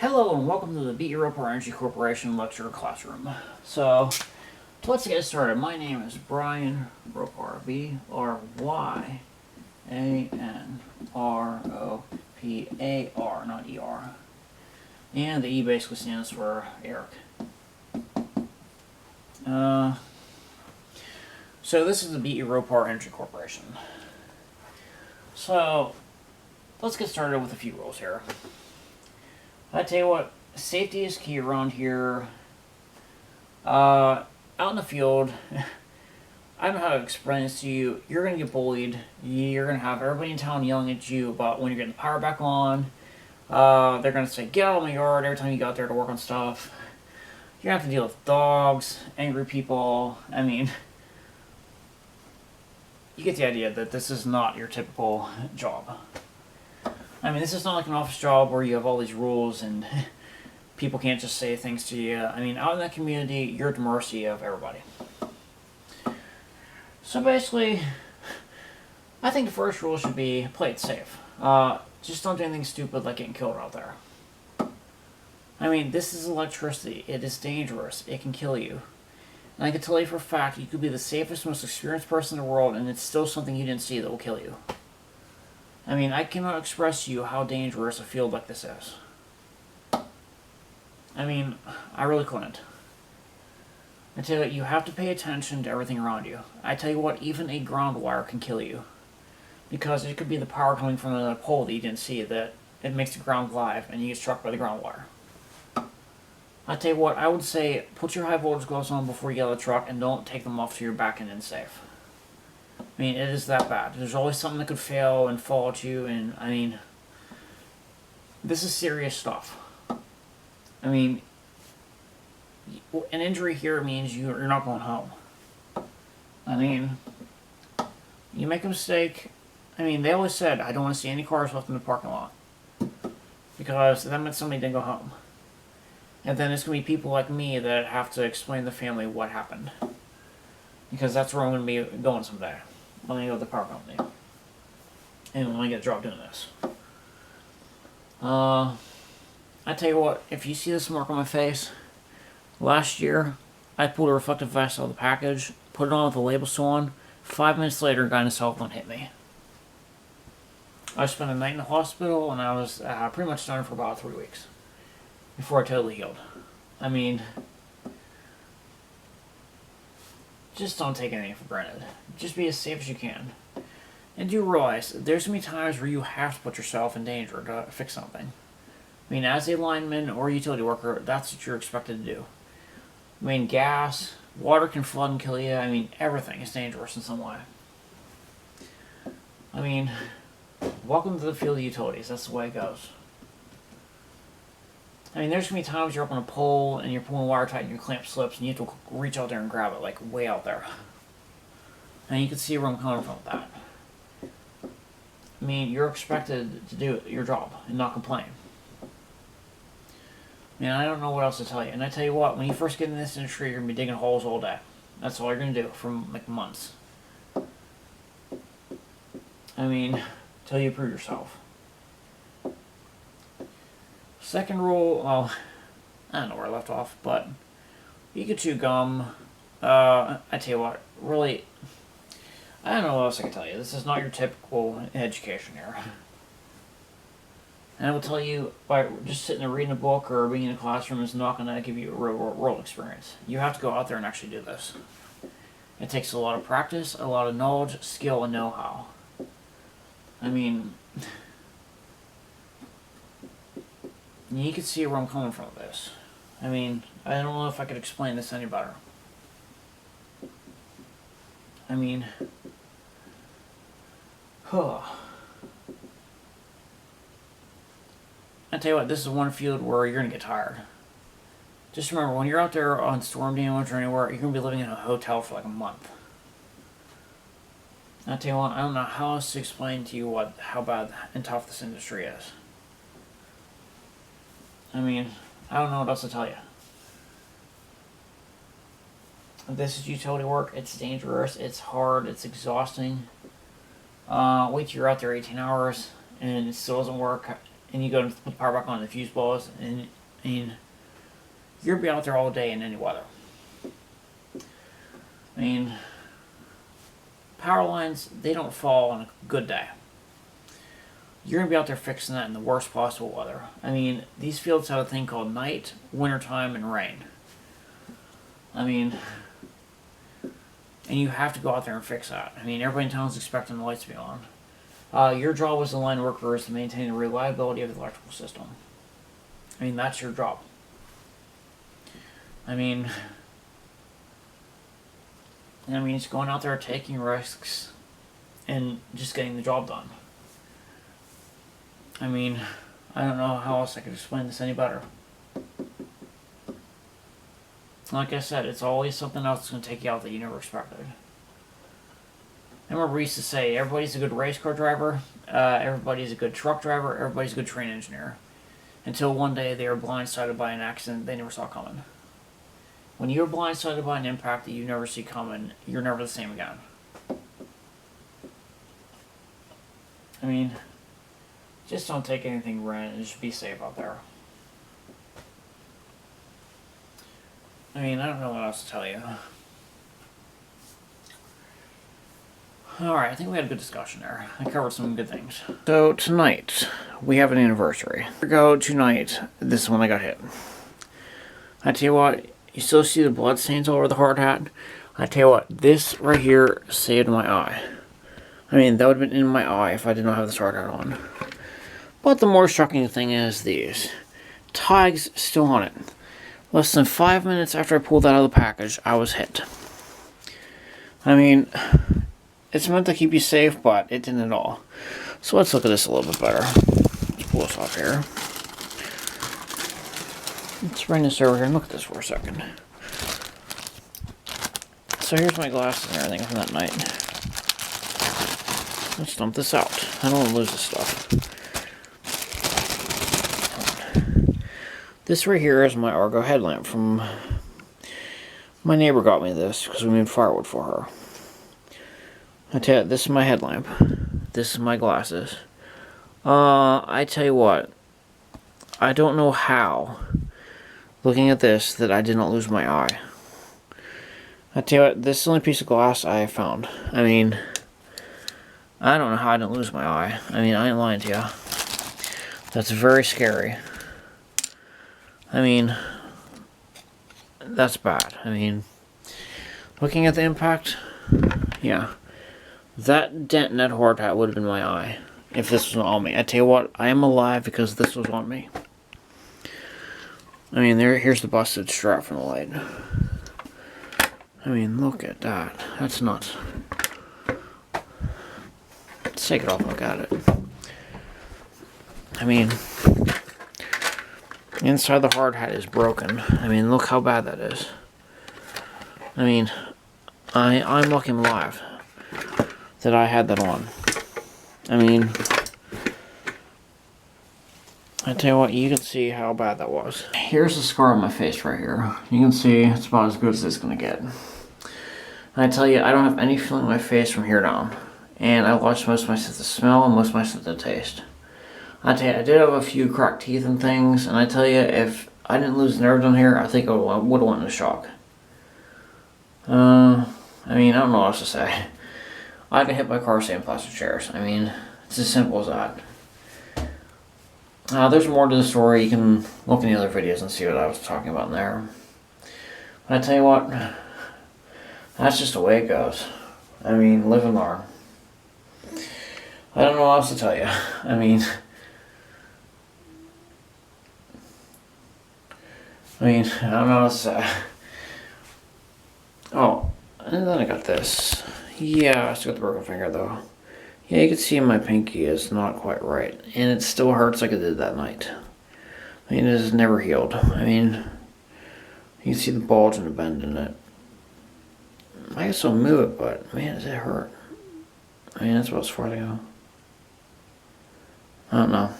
Hello and welcome to the Beat Your Ropar Energy Corporation lecture classroom. So, let's get started. My name is Brian Ropar, B-R-Y-A-N-R-O-P-A-R, not E-R. And the E basically stands for Eric. So this is the Beat Your Ropar Energy Corporation. So, let's get started with a few rules here. I tell you what, safety is key around here. Out in the field, I don't know how to explain this to you. You're going to get bullied. You're going to have everybody in town yelling at you about when you're getting the power back on. They're going to say, get out of my yard every time you go out there to work on stuff. You're going to have to deal with dogs, angry people. I mean, you get the idea that this is not your typical job. I mean, this is not like an office job where you have all these rules and people can't just say things to you. I mean, out in that community, you're at the mercy of everybody. So basically, I think the first rule should be play it safe. Just don't do anything stupid like getting killed out there. I mean, this is electricity. It is dangerous. It can kill you. And I can tell you for a fact, you could be the safest, most experienced person in the world, and it's still something you didn't see that will kill you. I mean, I cannot express to you how dangerous a field like this is. I mean, I really couldn't. I tell you, you have to pay attention to everything around you. I tell you what, even a ground wire can kill you. Because it could be the power coming from another pole that you didn't see that it makes the ground live and you get struck by the ground wire. I tell you what, I would say put your high voltage gloves on before you get out of the truck and don't take them off till you're back and safe. I mean, it is that bad. There's always something that could fail and fall at you, and I mean, this is serious stuff. I mean, an injury here means you're not going home. I mean, you make a mistake. I mean, they always said, I don't want to see any cars left in the parking lot. Because that meant somebody didn't go home. And then it's going to be people like me that have to explain to the family what happened. Because that's where I'm going to be going someday. When I go to the power company. And when I get a job doing this. I tell you what, if you see this mark on my face, last year, I pulled a reflective vest out of the package, put it on with the label still on. 5 minutes later, a guy in a cell phone hit me. I spent a night in the hospital, and I was pretty much done for about 3 weeks. Before I totally healed. I mean, just don't take anything for granted. Just be as safe as you can. And do realize, there's going to be times where you have to put yourself in danger to fix something. I mean, as a lineman or utility worker, that's what you're expected to do. I mean, gas, water can flood and kill you. I mean, everything is dangerous in some way. I mean, welcome to the field of utilities. That's the way it goes. I mean, there's going to be times you're up on a pole and you're pulling wire tight and your clamp slips and you have to reach out there and grab it, like way out there. And you can see where I'm coming from with that. I mean, you're expected to do your job and not complain. I mean, I don't know what else to tell you. And I tell you what, when you first get in this industry, you're going to be digging holes all day. That's all you're going to do for like months. I mean, until you prove yourself. Second rule, well, I don't know where I left off, but you can chew gum. I tell you what, really, I don't know what else I can tell you. This is not your typical education here. And I will tell you, by just sitting there reading a book or being in a classroom is not going to give you a real world experience. You have to go out there and actually do this. It takes a lot of practice, a lot of knowledge, skill, and know-how. I mean, you can see where I'm coming from with this. I mean, I don't know if I could explain this any better. I mean, I tell you what, this is one field where you're going to get tired. Just remember, when you're out there on storm damage or anywhere, you're going to be living in a hotel for like a month. I tell you what, I don't know how else to explain to you how bad and tough this industry is. I mean, I don't know what else to tell you. This is utility work. It's dangerous. It's hard. It's exhausting. Wait till you're out there 18 hours and it still doesn't work. and you go to put the power back on the fuse blows, and I mean, you're be out there all day in any weather. I mean, power lines, they don't fall on a good day. You're going to be out there fixing that in the worst possible weather. I mean, these fields have a thing called night, wintertime, and rain. I mean, and you have to go out there and fix that. I mean, everybody in town is expecting the lights to be on. Your job as a line worker is to maintain the reliability of the electrical system. I mean, that's your job. I mean, it's going out there taking risks and just getting the job done. I mean, I don't know how else I could explain this any better. Like I said, it's always something else that's going to take you out that you never expected. I remember we used to say, everybody's a good race car driver, everybody's a good truck driver, everybody's a good train engineer. Until one day they were blindsided by an accident they never saw coming. When you're blindsided by an impact that you never see coming, you're never the same again. I mean, just don't take anything for granted and just be safe out there. I mean, I don't know what else to tell you. Alright, I think we had a good discussion there. I covered some good things. So, tonight, we have an anniversary. Here we go, tonight, this is when I got hit. I tell you what, you still see the blood stains all over the hard hat? I tell you what, this right here saved my eye. I mean, that would have been in my eye if I did not have this hard hat on. But the more shocking thing is these. Tags still on it. Less than 5 minutes after I pulled that out of the package, I was hit. I mean, it's meant to keep you safe, but it didn't at all. So let's look at this a little bit better. Let's pull this off here. Let's bring this over here and look at this for a second. So here's my glasses and everything from that night. Let's dump this out. I don't want to lose this stuff. This right here is my Argo headlamp from... My neighbor got me this because we made firewood for her. I tell you, this is my headlamp. This is my glasses. I tell you what. I don't know how, looking at this, that I did not lose my eye. I tell you what, this is the only piece of glass I have found. I mean, I don't know how I didn't lose my eye. I mean, I ain't lying to you. That's very scary. I mean, that's bad. I mean, looking at the impact, yeah. That dent in that hard hat would have been my eye if this was on me. I tell you what, I am alive because this was on me. I mean, here's the busted strap from the light. I mean, look at that. That's nuts. Let's take it off and look at it. I mean, inside the hard hat is broken. I mean, look how bad that is. I mean, I'm lucky I'm alive that I had that on. I mean, I tell you what, you can see how bad that was. Here's the scar on my face right here. You can see it's about as good as it's gonna get. I tell you, I don't have any feeling in my face from here down. And I lost most of my sense of smell and most of my sense of taste. I tell you, I did have a few cracked teeth and things, and I tell you, if I didn't lose nerve down here, I think I would have went into shock. I mean, I don't know what else to say. I got hit by car sand plastic chairs. I mean, it's as simple as that. There's more to the story. You can look in the other videos and see what I was talking about in there. But I tell you what, that's just the way it goes. I mean, live and learn. I don't know what else to tell you. I mean, I don't know what to say. Oh, and then I got this. Yeah, I still got the broken finger though. Yeah, you can see my pinky is not quite right. And it still hurts like it did that night. I mean, it has never healed. I mean, you can see the bulge and the bend in it. I guess I'll move it, but man, does it hurt. I mean, that's about as far as I go. I don't know.